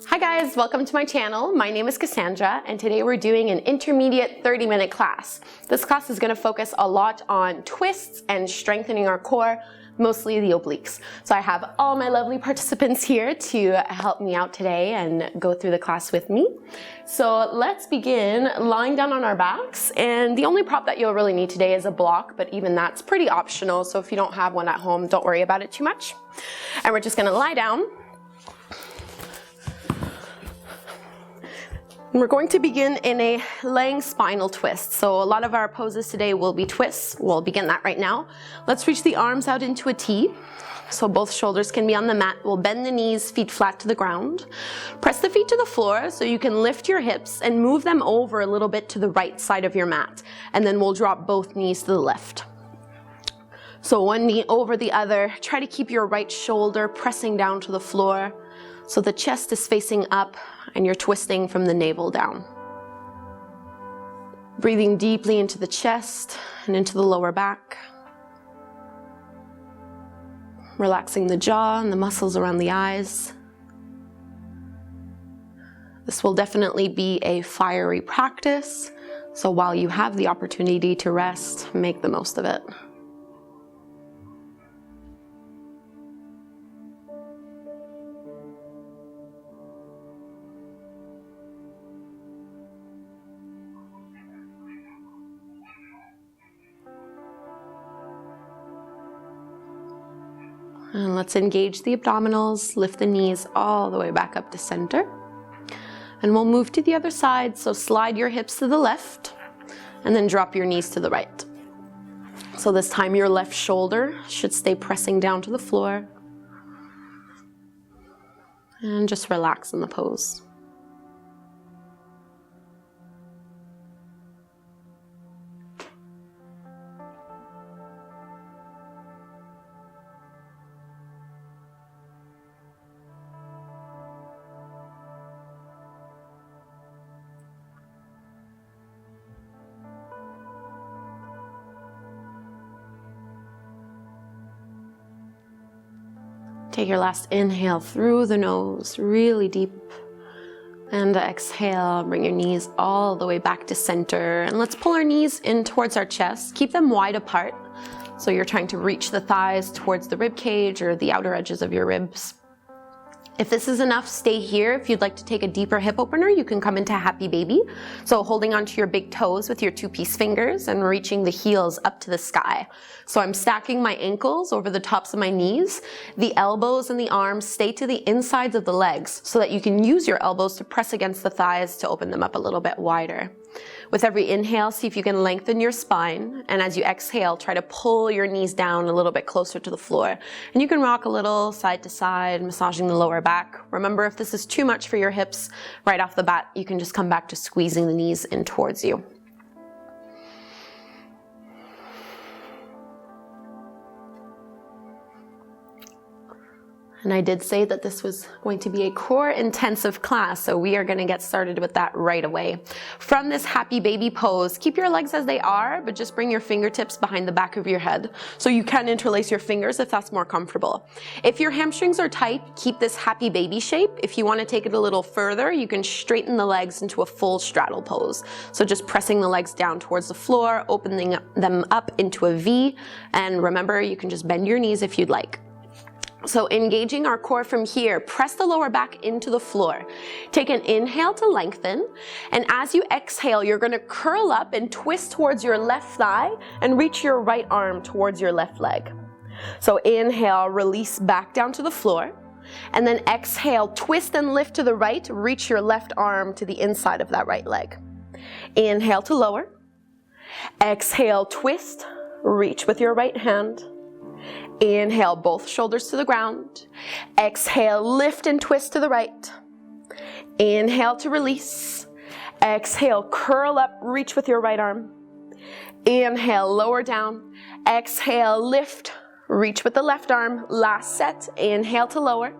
Hi guys, welcome to my channel. My name is Kassandra and today we're doing an intermediate 30-minute class. This class is going to focus a lot on twists and strengthening our core, mostly the obliques. So I have all my lovely participants here to help me out today and go through the class with me. So let's begin lying down on our backs, and the only prop that you'll really need today is a block, but even that's pretty optional, so if you don't have one at home, don't worry about it too much. And we're just going to lie down. We're going to begin in a laying spinal twist. So a lot of our poses today will be twists. We'll begin that right now. Let's reach the arms out into a T. So both shoulders can be on the mat. We'll bend the knees, feet flat to the ground. Press the feet to the floor so you can lift your hips and move them over a little bit to the right side of your mat. And then we'll drop both knees to the left. So one knee over the other. Try to keep your right shoulder pressing down to the floor so the chest is facing up and you're twisting from the navel down. Breathing deeply into the chest and into the lower back. Relaxing the jaw and the muscles around the eyes. This will definitely be a fiery practice, so while you have the opportunity to rest, make the most of it. And let's engage the abdominals, lift the knees all the way back up to center. And we'll move to the other side, so slide your hips to the left and then drop your knees to the right. So this time your left shoulder should stay pressing down to the floor. And just relax in the pose. Take your last inhale through the nose, really deep. And exhale, bring your knees all the way back to center. And let's pull our knees in towards our chest. Keep them wide apart. So you're trying to reach the thighs towards the rib cage or the outer edges of your ribs. If this is enough, stay here. If you'd like to take a deeper hip opener, you can come into happy baby. So holding onto your big toes with your 2-piece fingers and reaching the heels up to the sky. So I'm stacking my ankles over the tops of my knees. The elbows and the arms stay to the insides of the legs so that you can use your elbows to press against the thighs to open them up a little bit wider. With every inhale, see if you can lengthen your spine, and as you exhale, try to pull your knees down a little bit closer to the floor. And you can rock a little side to side, massaging the lower back. Remember, if this is too much for your hips, right off the bat, you can just come back to squeezing the knees in towards you. And I did say that this was going to be a core intensive class, so we are going to get started with that right away. From this happy baby pose, keep your legs as they are, but just bring your fingertips behind the back of your head. So you can interlace your fingers if that's more comfortable. If your hamstrings are tight, keep this happy baby shape. If you want to take it a little further, you can straighten the legs into a full straddle pose. So just pressing the legs down towards the floor, opening them up into a V, and remember, you can just bend your knees if you'd like. So engaging our core from here, press the lower back into the floor. Take an inhale to lengthen, and as you exhale, you're going to curl up and twist towards your left thigh and reach your right arm towards your left leg. So inhale, release back down to the floor, and then exhale, twist and lift to the right, reach your left arm to the inside of that right leg. Inhale to lower. Exhale, twist, reach with your right hand. Inhale, both shoulders to the ground. Exhale, lift and twist to the right. Inhale to release. Exhale, curl up, reach with your right arm. Inhale, lower down. Exhale, lift, reach with the left arm. Last set, inhale to lower.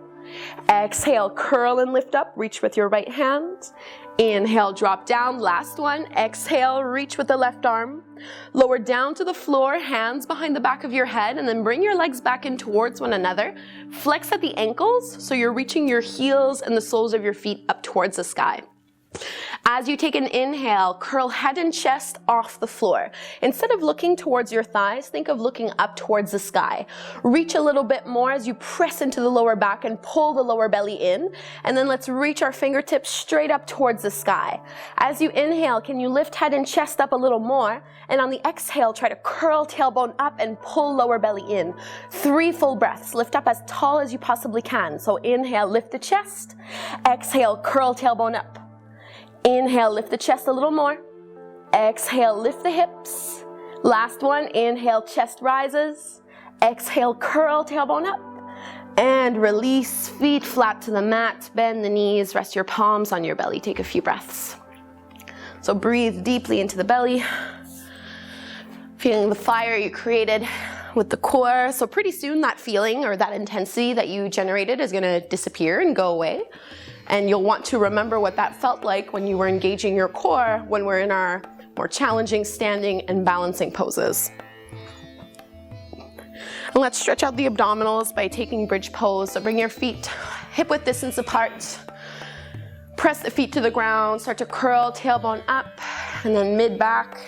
Exhale, curl and lift up, reach with your right hand. Inhale, drop down. Last one. Exhale, reach with the left arm. Lower down to the floor, hands behind the back of your head, and then bring your legs back in towards one another. Flex at the ankles, so you're reaching your heels and the soles of your feet up towards the sky. As you take an inhale, curl head and chest off the floor. Instead of looking towards your thighs, think of looking up towards the sky. Reach a little bit more as you press into the lower back and pull the lower belly in. And then let's reach our fingertips straight up towards the sky. As you inhale, can you lift head and chest up a little more? And on the exhale, try to curl tailbone up and pull lower belly in. 3 full breaths. Lift up as tall as you possibly can. So inhale, lift the chest. Exhale, curl tailbone up. Inhale, lift the chest a little more. Exhale, lift the hips. Last one, inhale, chest rises. Exhale, curl tailbone up. And release, feet flat to the mat. Bend the knees, rest your palms on your belly. Take a few breaths. So breathe deeply into the belly. Feeling the fire you created with the core. So pretty soon that feeling or that intensity that you generated is gonna disappear and go away. And you'll want to remember what that felt like when you were engaging your core when we're in our more challenging standing and balancing poses. And let's stretch out the abdominals by taking bridge pose. So bring your feet hip width distance apart. Press the feet to the ground, start to curl tailbone up, and then mid back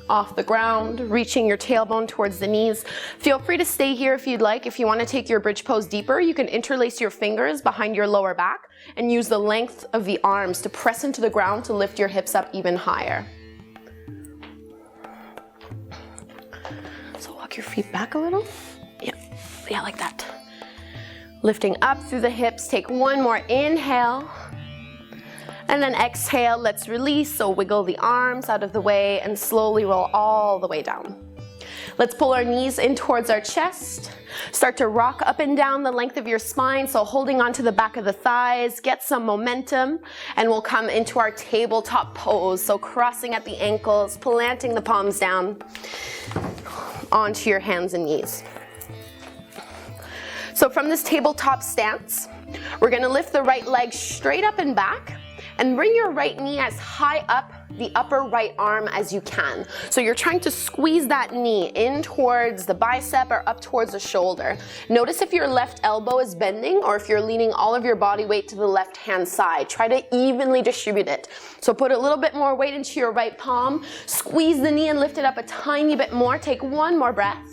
off the ground, reaching your tailbone towards the knees. Feel free to stay here if you'd like. If you want to take your bridge pose deeper, you can interlace your fingers behind your lower back and use the length of the arms to press into the ground to lift your hips up even higher. So walk your feet back a little. Yeah, like that. Lifting up through the hips, take one more inhale. And then exhale, let's release. So wiggle the arms out of the way and slowly roll all the way down. Let's pull our knees in towards our chest. Start to rock up and down the length of your spine. So holding onto the back of the thighs, get some momentum, and we'll come into our tabletop pose. So crossing at the ankles, planting the palms down onto your hands and knees. So from this tabletop stance, we're gonna lift the right leg straight up and back. And bring your right knee as high up the upper right arm as you can. So you're trying to squeeze that knee in towards the bicep or up towards the shoulder. Notice if your left elbow is bending or if you're leaning all of your body weight to the left hand side. Try to evenly distribute it. So put a little bit more weight into your right palm. Squeeze the knee and lift it up a tiny bit more. Take one more breath.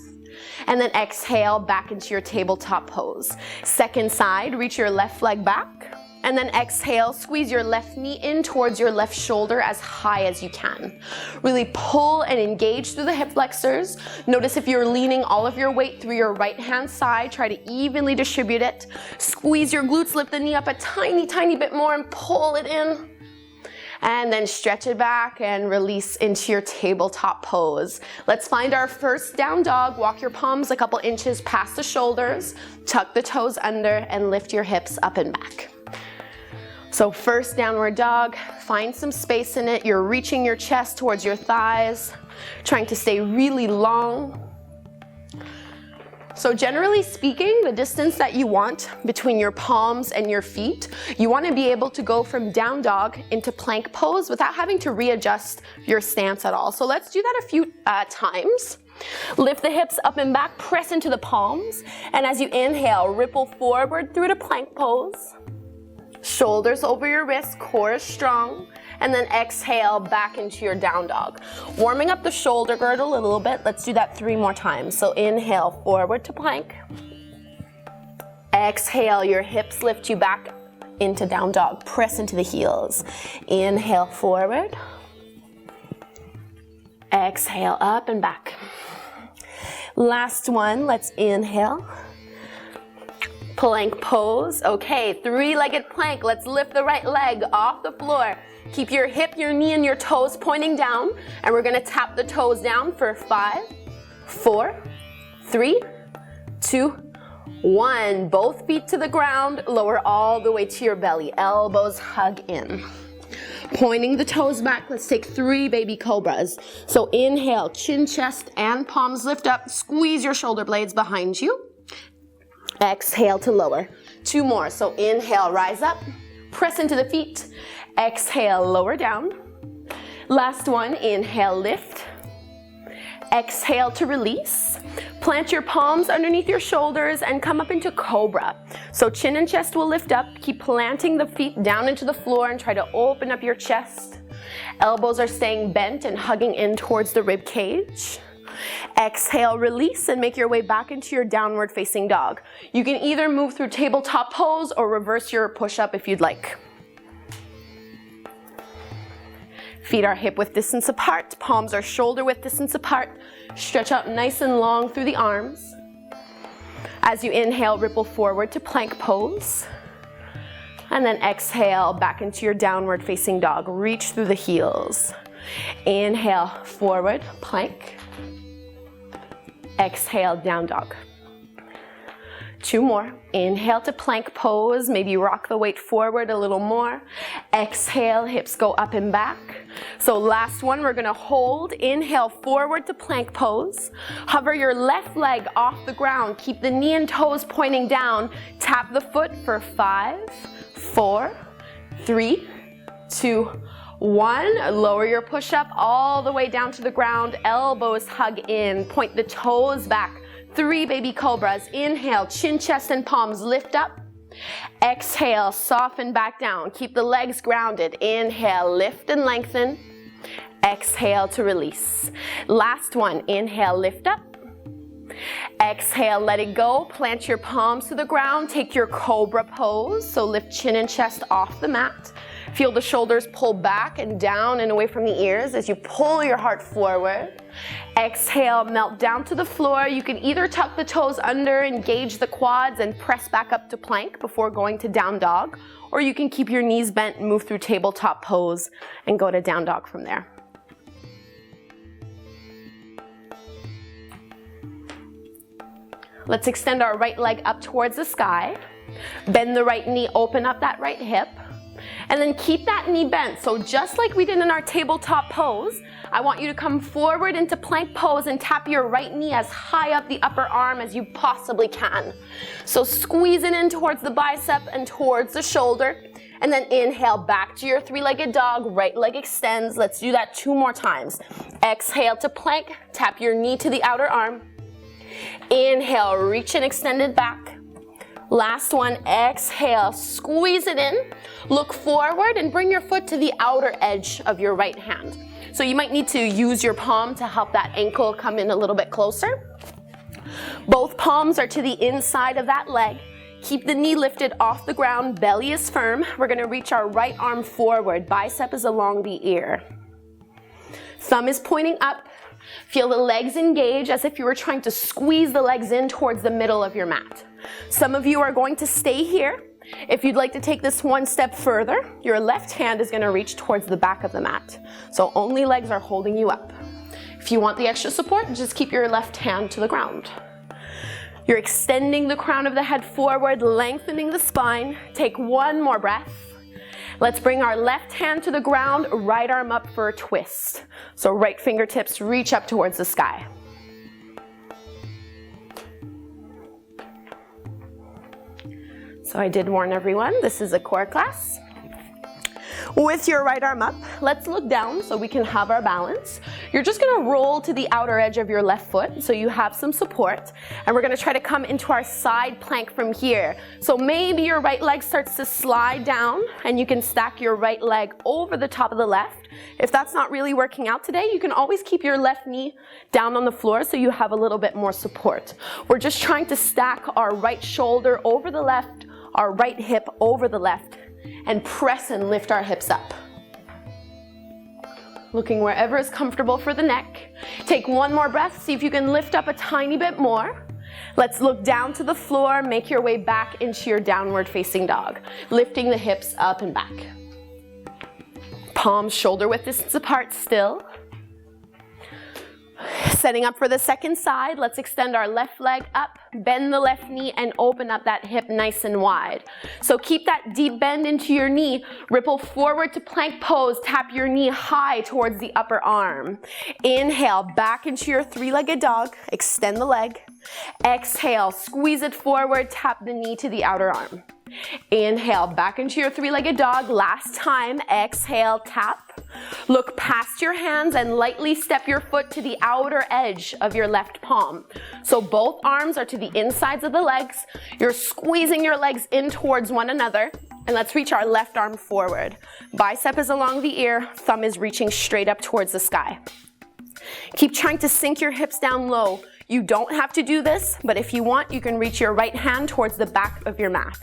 And then exhale back into your tabletop pose. Second side, reach your left leg back. And then exhale, squeeze your left knee in towards your left shoulder as high as you can. Really pull and engage through the hip flexors. Notice if you're leaning all of your weight through your right hand side, try to evenly distribute it. Squeeze your glutes, lift the knee up a tiny bit more and pull it in. And then stretch it back and release into your tabletop pose. Let's find our first down dog. Walk your palms a couple inches past the shoulders, tuck the toes under, and lift your hips up and back. So first downward dog, find some space in it. You're reaching your chest towards your thighs, trying to stay really long. So generally speaking, the distance that you want between your palms and your feet, you want to be able to go from down dog into plank pose without having to readjust your stance at all. So let's do that a few times. Lift the hips up and back, press into the palms, and as you inhale, ripple forward through to plank pose. Shoulders over your wrists, core is strong, and then exhale back into your down dog. Warming up the shoulder girdle a little bit. Let's do that 3 more times. So inhale, forward to plank. Exhale, your hips lift you back into down dog. Press into the heels. Inhale, forward. Exhale, up and back. Last one, let's inhale. Plank pose. Okay, 3-legged plank. Let's lift the right leg off the floor. Keep your hip, your knee, and your toes pointing down. And we're gonna tap the toes down for 5, 4, 3, 2, 1. Both feet to the ground. Lower all the way to your belly. Elbows hug in. Pointing the toes back, let's take 3 baby cobras. So inhale, chin, chest, and palms lift up. Squeeze your shoulder blades behind you. Exhale to lower. 2 more. So inhale, rise up. Press into the feet. Exhale, lower down. Last one, inhale, lift. Exhale to release. Plant your palms underneath your shoulders and come up into cobra. So chin and chest will lift up. Keep planting the feet down into the floor and try to open up your chest. Elbows are staying bent and hugging in towards the rib cage. Exhale, release, and make your way back into your downward facing dog. You can either move through tabletop pose or reverse your push-up if you'd like. Feet are hip width distance apart, palms are shoulder width distance apart. Stretch out nice and long through the arms. As you inhale, ripple forward to plank pose. And then exhale back into your downward facing dog. Reach through the heels. Inhale, forward, plank. Exhale, down dog. 2 more. Inhale to plank pose. Maybe rock the weight forward a little more. Exhale, hips go up and back. So last one, we're gonna hold. Inhale, forward to plank pose. Hover your left leg off the ground. Keep the knee and toes pointing down. Tap the foot for 5, 4, 3, 2, 1. Lower your push-up all the way down to the ground. Elbows hug in. Point the toes back. 3 baby cobras. Inhale, chin, chest, and palms lift up. Exhale, soften back down. Keep the legs grounded. Inhale, lift and lengthen. Exhale to release. Last one. Inhale, lift up. Exhale, let it go. Plant your palms to the ground. Take your cobra pose. So lift chin and chest off the mat. Feel the shoulders pull back and down and away from the ears as you pull your heart forward. Exhale, melt down to the floor. You can either tuck the toes under, engage the quads, and press back up to plank before going to down dog, or you can keep your knees bent and move through tabletop pose and go to down dog from there. Let's extend our right leg up towards the sky. Bend the right knee, open up that right hip. And then keep that knee bent. So just like we did in our tabletop pose, I want you to come forward into plank pose and tap your right knee as high up the upper arm as you possibly can. So squeeze it in towards the bicep and towards the shoulder. And then inhale back to your 3-legged dog. Right leg extends. Let's do that 2 more times. Exhale to plank. Tap your knee to the outer arm. Inhale, reach and extend it back. Last one, exhale, squeeze it in, look forward and bring your foot to the outer edge of your right hand. So you might need to use your palm to help that ankle come in a little bit closer. Both palms are to the inside of that leg. Keep the knee lifted off the ground, belly is firm. We're gonna reach our right arm forward, bicep is along the ear. Thumb is pointing up. Feel the legs engage as if you were trying to squeeze the legs in towards the middle of your mat. Some of you are going to stay here. If you'd like to take this 1 step further, your left hand is going to reach towards the back of the mat. So only legs are holding you up. If you want the extra support, just keep your left hand to the ground. You're extending the crown of the head forward, lengthening the spine. Take 1 more breath. Let's bring our left hand to the ground, right arm up for a twist. So right fingertips reach up towards the sky. So I did warn everyone, this is a core class. With your right arm up, let's look down so we can have our balance. You're just gonna roll to the outer edge of your left foot so you have some support. And we're gonna try to come into our side plank from here. So maybe your right leg starts to slide down and you can stack your right leg over the top of the left. If that's not really working out today, you can always keep your left knee down on the floor so you have a little bit more support. We're just trying to stack our right shoulder over the left, our right hip over the left, and press and lift our hips up. Looking wherever is comfortable for the neck. Take 1 more breath, see if you can lift up a tiny bit more. Let's look down to the floor, make your way back into your downward facing dog, lifting the hips up and back. Palms shoulder width distance apart still. Setting up for the second side, let's extend our left leg up, bend the left knee and open up that hip nice and wide. So keep that deep bend into your knee, ripple forward to plank pose, tap your knee high towards the upper arm. Inhale, back into your 3-legged dog, extend the leg. Exhale, squeeze it forward, tap the knee to the outer arm. Inhale, back into your three-legged dog. Last time, exhale, tap. Look past your hands and lightly step your foot to the outer edge of your left palm. So both arms are to the insides of the legs. You're squeezing your legs in towards one another. And let's reach our left arm forward. Bicep is along the ear, thumb is reaching straight up towards the sky. Keep trying to sink your hips down low. You don't have to do this, but if you want, you can reach your right hand towards the back of your mat.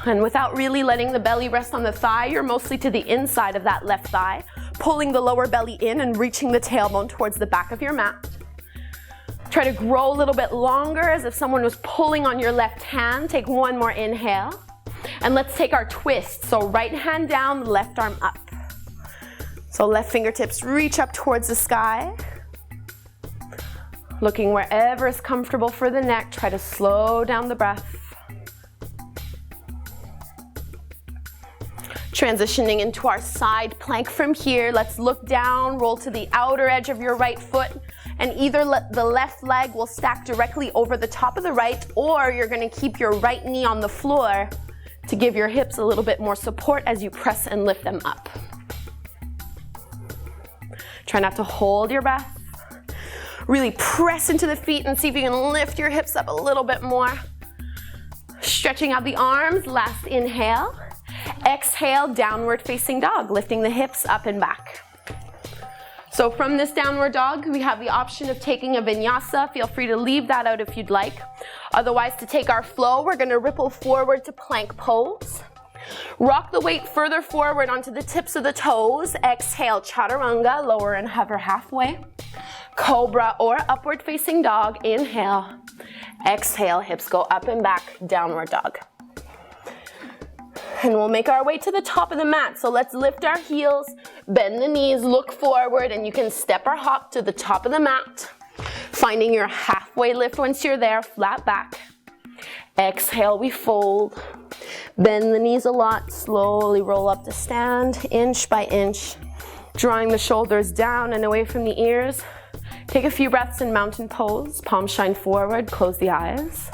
And without really letting the belly rest on the thigh, you're mostly to the inside of that left thigh, pulling the lower belly in and reaching the tailbone towards the back of your mat. Try to grow a little bit longer as if someone was pulling on your left hand. Take one more inhale. And let's take our twist. So right hand down, left arm up. So left fingertips reach up towards the sky. Looking wherever is comfortable for the neck. Try to slow down the breath. Transitioning into our side plank from here. Let's look down, roll to the outer edge of your right foot, and either the left leg will stack directly over the top of the right, or you're gonna keep your right knee on the floor to give your hips a little bit more support as you press and lift them up. Try not to hold your breath. Really press into the feet and see if you can lift your hips up a little bit more. Stretching out the arms, last inhale. Exhale, downward facing dog, lifting the hips up and back. So from this downward dog, we have the option of taking a vinyasa. Feel free to leave that out if you'd like. Otherwise, to take our flow, we're gonna ripple forward to plank pose. Rock the weight further forward onto the tips of the toes. Exhale, chaturanga, lower and hover halfway. Cobra or upward facing dog, inhale. Exhale, hips go up and back, downward dog. And we'll make our way to the top of the mat. So let's lift our heels, bend the knees, look forward, and you can step or hop to the top of the mat. Finding your halfway lift once you're there, flat back. Exhale, we fold. Bend the knees a lot, slowly roll up to stand, inch by inch. Drawing the shoulders down and away from the ears. Take a few breaths in mountain pose, palms shine forward, close the eyes.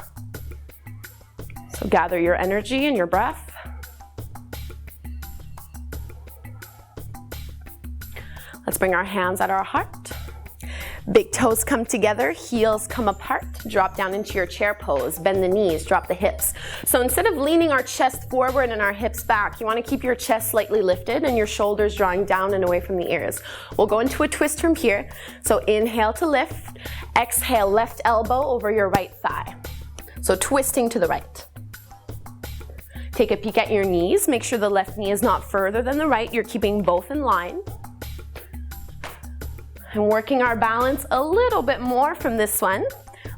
So gather your energy and your breath. Let's bring our hands at our heart. Big toes come together, heels come apart. Drop down into your chair pose. Bend the knees, drop the hips. So instead of leaning our chest forward and our hips back, you want to keep your chest slightly lifted and your shoulders drawing down and away from the ears. We'll go into a twist from here. So inhale to lift. Exhale, left elbow over your right thigh. So twisting to the right. Take a peek at your knees. Make sure the left knee is not further than the right. You're keeping both in line. And working our balance a little bit more from this one.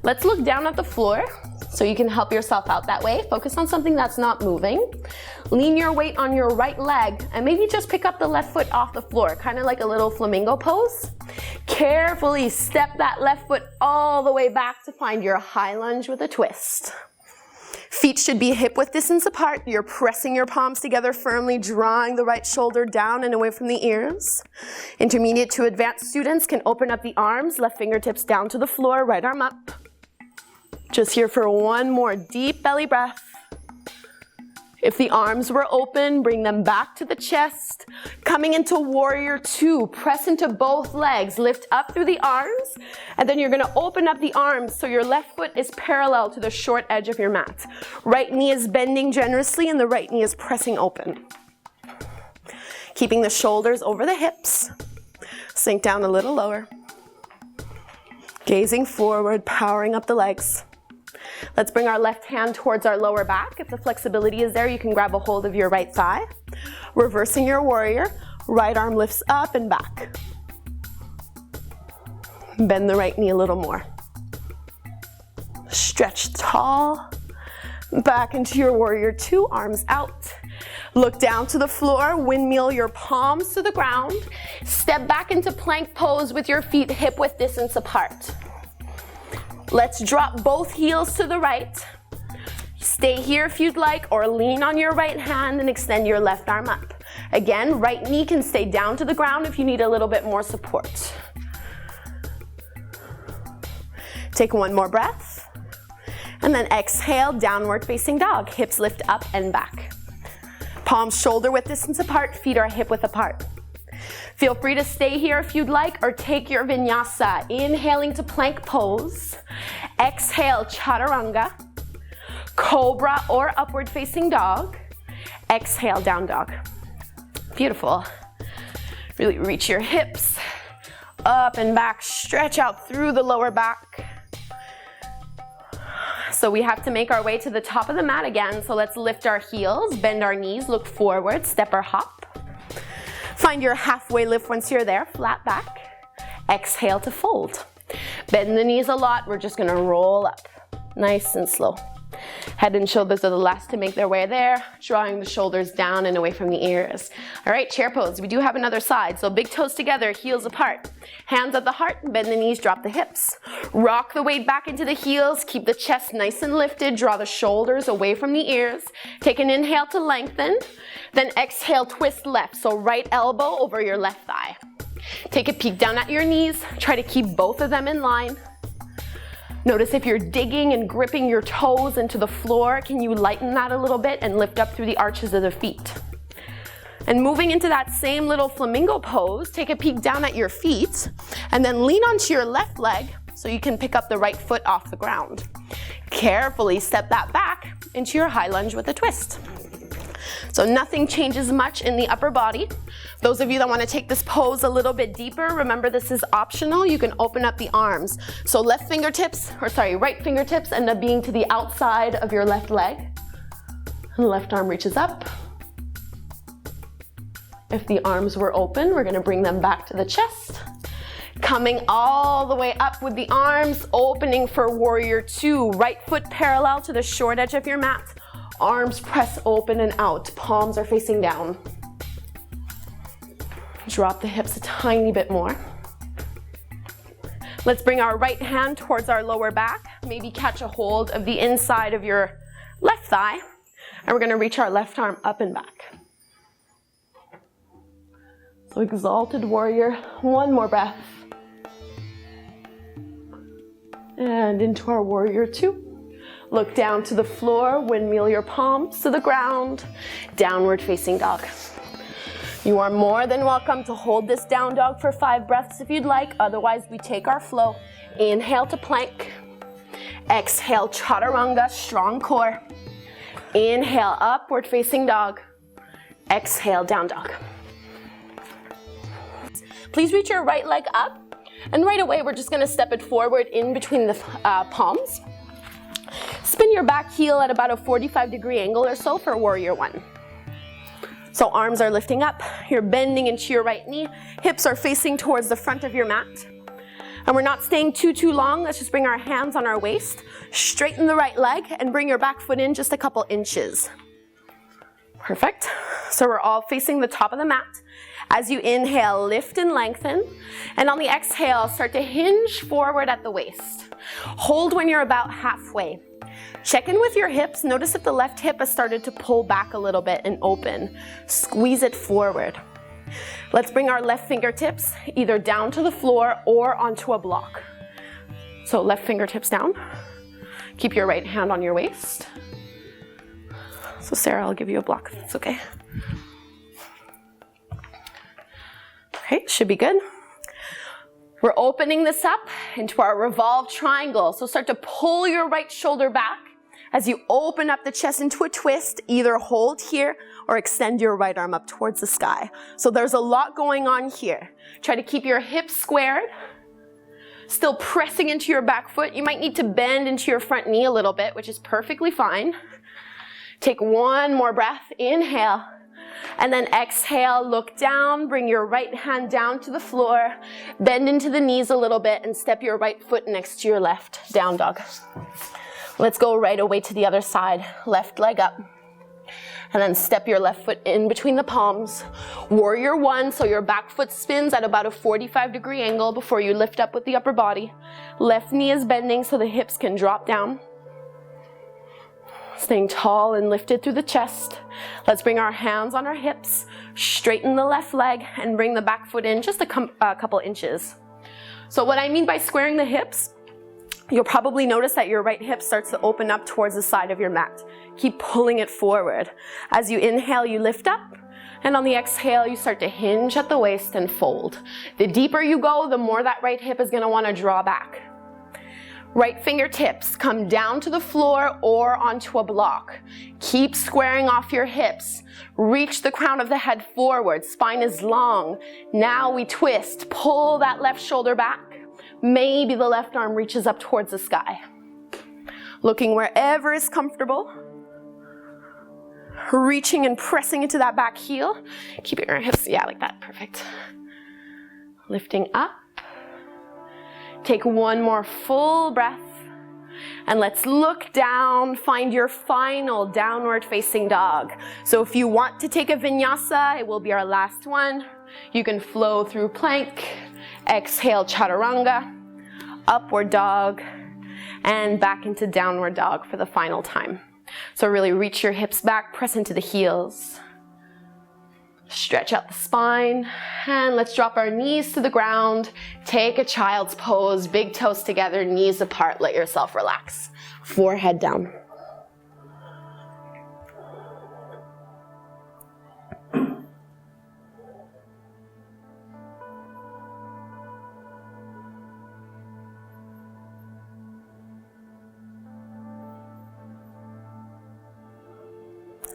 Let's look down at the floor so you can help yourself out that way. Focus on something that's not moving. Lean your weight on your right leg and maybe just pick up the left foot off the floor, kind of like a little flamingo pose. Carefully step that left foot all the way back to find your high lunge with a twist. Feet should be hip-width distance apart. You're pressing your palms together firmly, drawing the right shoulder down and away from the ears. Intermediate to advanced students can open up the arms, left fingertips down to the floor, right arm up. Just here for one more deep belly breath. If the arms were open, bring them back to the chest. Coming into warrior two, press into both legs, lift up through the arms, and then you're gonna open up the arms so your left foot is parallel to the short edge of your mat. Right knee is bending generously and the right knee is pressing open. Keeping the shoulders over the hips. Sink down a little lower. Gazing forward, powering up the legs. Let's bring our left hand towards our lower back. If the flexibility is there, you can grab a hold of your right thigh. Reversing your warrior, right arm lifts up and back. Bend the right knee a little more. Stretch tall. Back into your warrior two, arms out. Look down to the floor, windmill your palms to the ground. Step back into plank pose with your feet hip-width distance apart. Let's drop both heels to the right. Stay here if you'd like, or lean on your right hand and extend your left arm up. Again, right knee can stay down to the ground if you need a little bit more support. Take one more breath. And And then exhale, downward facing dog. Hips lift up and back. Palms shoulder width distance apart, feet are hip width apart. Feel free to stay here if you'd like, or take your vinyasa. Inhaling to plank pose. Exhale, chaturanga. Cobra or upward facing dog. Exhale, down dog. Beautiful. Really reach your hips up and back. Stretch out through the lower back. So we have to make our way to the top of the mat again. So let's lift our heels, bend our knees, look forward, step or hop. Find your halfway lift once you're there, flat back. Exhale to fold. Bend the knees a lot, we're just gonna roll up. Nice and slow. Head and shoulders are the last to make their way there, drawing the shoulders down and away from the ears. All right, chair pose. We do have another side, so big toes together, heels apart. Hands at the heart, bend the knees, drop the hips. Rock the weight back into the heels, keep the chest nice and lifted, draw the shoulders away from the ears. Take an inhale to lengthen, then exhale, twist left, so right elbow over your left thigh. Take a peek down at your knees, try to keep both of them in line. Notice if you're digging and gripping your toes into the floor, can you lighten that a little bit and lift up through the arches of the feet? And moving into that same little flamingo pose, take a peek down at your feet and then lean onto your left leg so you can pick up the right foot off the ground. Carefully step that back into your high lunge with a twist. So nothing changes much in the upper body. Those of you that want to take this pose a little bit deeper, remember this is optional. You can open up the arms. So right fingertips end up being to the outside of your left leg. And left arm reaches up. If the arms were open, we're going to bring them back to the chest. Coming all the way up with the arms, opening for warrior two. Right foot parallel to the short edge of your mat. Arms press open and out. Palms are facing down. Drop the hips a tiny bit more. Let's bring our right hand towards our lower back. Maybe catch a hold of the inside of your left thigh. And we're going to reach our left arm up and back. So exalted warrior. One more breath. And into our warrior two. Look down to the floor, windmill your palms to the ground, downward facing dog. You are more than welcome to hold this down dog for 5 breaths if you'd like, otherwise we take our flow. Inhale to plank, exhale chaturanga, strong core. Inhale, upward facing dog, exhale, down dog. Please reach your right leg up, and right away we're just gonna step it forward in between the palms. Spin your back heel at about a 45-degree angle or so for warrior one. So arms are lifting up, you're bending into your right knee, hips are facing towards the front of your mat. And we're not staying too long, let's just bring our hands on our waist, straighten the right leg, and bring your back foot in just a couple inches. Perfect. So we're all facing the top of the mat. As you inhale, lift and lengthen, and on the exhale, start to hinge forward at the waist. Hold when you're about halfway. Check in with your hips. Notice if the left hip has started to pull back a little bit and open. Squeeze it forward. Let's bring our left fingertips either down to the floor or onto a block. So left fingertips down. Keep your right hand on your waist. So Sarah, I'll give you a block if that's okay. Okay, should be good. We're opening this up into our revolved triangle. So start to pull your right shoulder back as you open up the chest into a twist. Either hold here or extend your right arm up towards the sky. So there's a lot going on here. Try to keep your hips squared. Still pressing into your back foot. You might need to bend into your front knee a little bit, which is perfectly fine. Take one more breath. Inhale. And then exhale, look down, bring your right hand down to the floor, bend into the knees a little bit, and step your right foot next to your left, down dog. Let's go right away to the other side, left leg up. And then step your left foot in between the palms. Warrior one, so your back foot spins at about a 45-degree angle before you lift up with the upper body. Left knee is bending so the hips can drop down. Staying tall and lifted through the chest. Let's bring our hands on our hips, straighten the left leg, and bring the back foot in just a couple inches. So what I mean by squaring the hips, You'll probably notice that your right hip starts to open up towards the side of your mat. Keep pulling it forward. As you inhale, you lift up, and on the exhale, you start to hinge at the waist and fold. The deeper you go, the more that right hip is going to want to draw back. Right fingertips come down to the floor or onto a block. Keep squaring off your hips. Reach the crown of the head forward. Spine is long. Now we twist. Pull that left shoulder back. Maybe the left arm reaches up towards the sky. Looking wherever is comfortable. Reaching and pressing into that back heel. Keeping your hips, yeah, like that, perfect. Lifting up. Take one more full breath. And let's look down, find your final downward facing dog. So if you want to take a vinyasa, it will be our last one. You can flow through plank, exhale chaturanga, upward dog, and back into downward dog for the final time. So really reach your hips back, press into the heels. Stretch out the spine, and let's drop our knees to the ground. Take a child's pose, big toes together, knees apart, let yourself relax. Forehead down.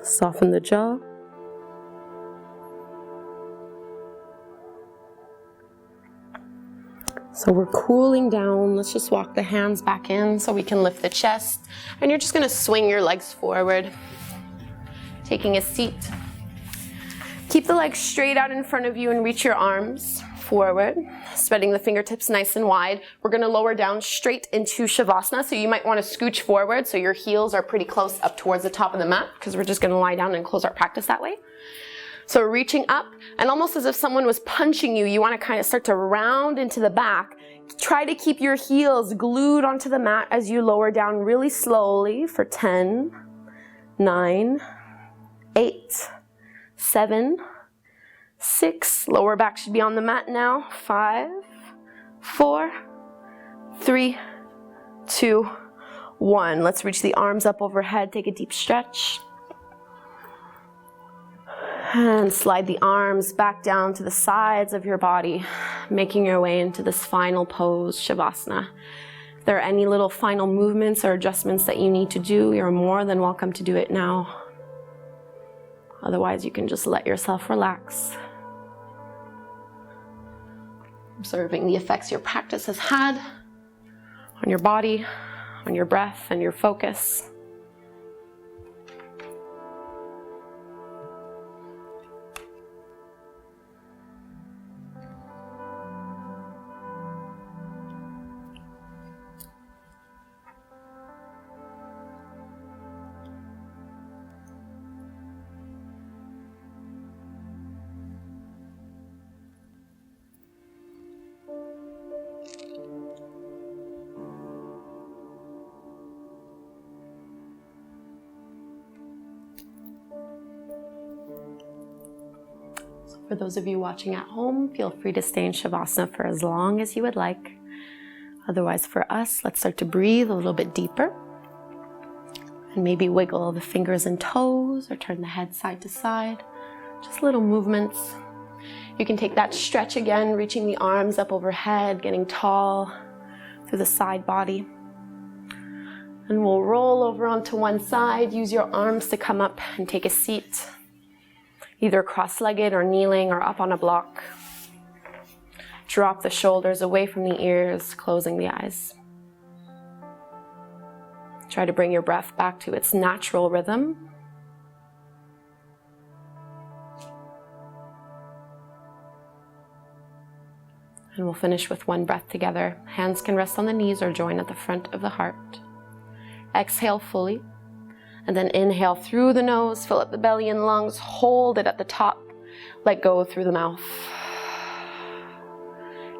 Soften the jaw. So we're cooling down. Let's just walk the hands back in so we can lift the chest. And you're just going to swing your legs forward. Taking a seat. Keep the legs straight out in front of you and reach your arms forward. Spreading the fingertips nice and wide. We're going to lower down straight into shavasana. So you might want to scooch forward so your heels are pretty close up towards the top of the mat, because we're just going to lie down and close our practice that way. So reaching up, and almost as if someone was punching you, you want to kind of start to round into the back. Try to keep your heels glued onto the mat as you lower down really slowly for 10, 9, 8, 7, 6. Lower back should be on the mat now. 5, 4, 3, 2, 1. Let's reach the arms up overhead. Take a deep stretch. And slide the arms back down to the sides of your body, making your way into this final pose, Shavasana. If there are any little final movements or adjustments that you need to do, you're more than welcome to do it now. Otherwise, you can just let yourself relax. Observing the effects your practice has had on your body, on your breath, and your focus. For those of you watching at home, feel free to stay in Shavasana for as long as you would like. Otherwise, for us, let's start to breathe a little bit deeper. And maybe wiggle the fingers and toes or turn the head side to side. Just little movements. You can take that stretch again, reaching the arms up overhead, getting tall through the side body. And we'll roll over onto one side. Use your arms to come up and take a seat. Either cross-legged or kneeling or up on a block. Drop the shoulders away from the ears, closing the eyes. Try to bring your breath back to its natural rhythm. And we'll finish with one breath together. Hands can rest on the knees or join at the front of the heart. Exhale fully. And then inhale through the nose, fill up the belly and lungs, hold it at the top, let go through the mouth.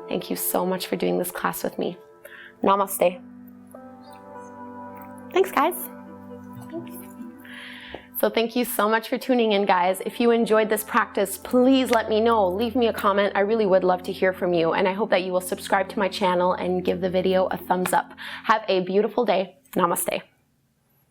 Thank you so much for doing this class with me. Namaste. Thanks, guys. So thank you so much for tuning in, guys. If you enjoyed this practice, please let me know. Leave me a comment. I really would love to hear from you. And I hope that you will subscribe to my channel and give the video a thumbs up. Have a beautiful day. Namaste.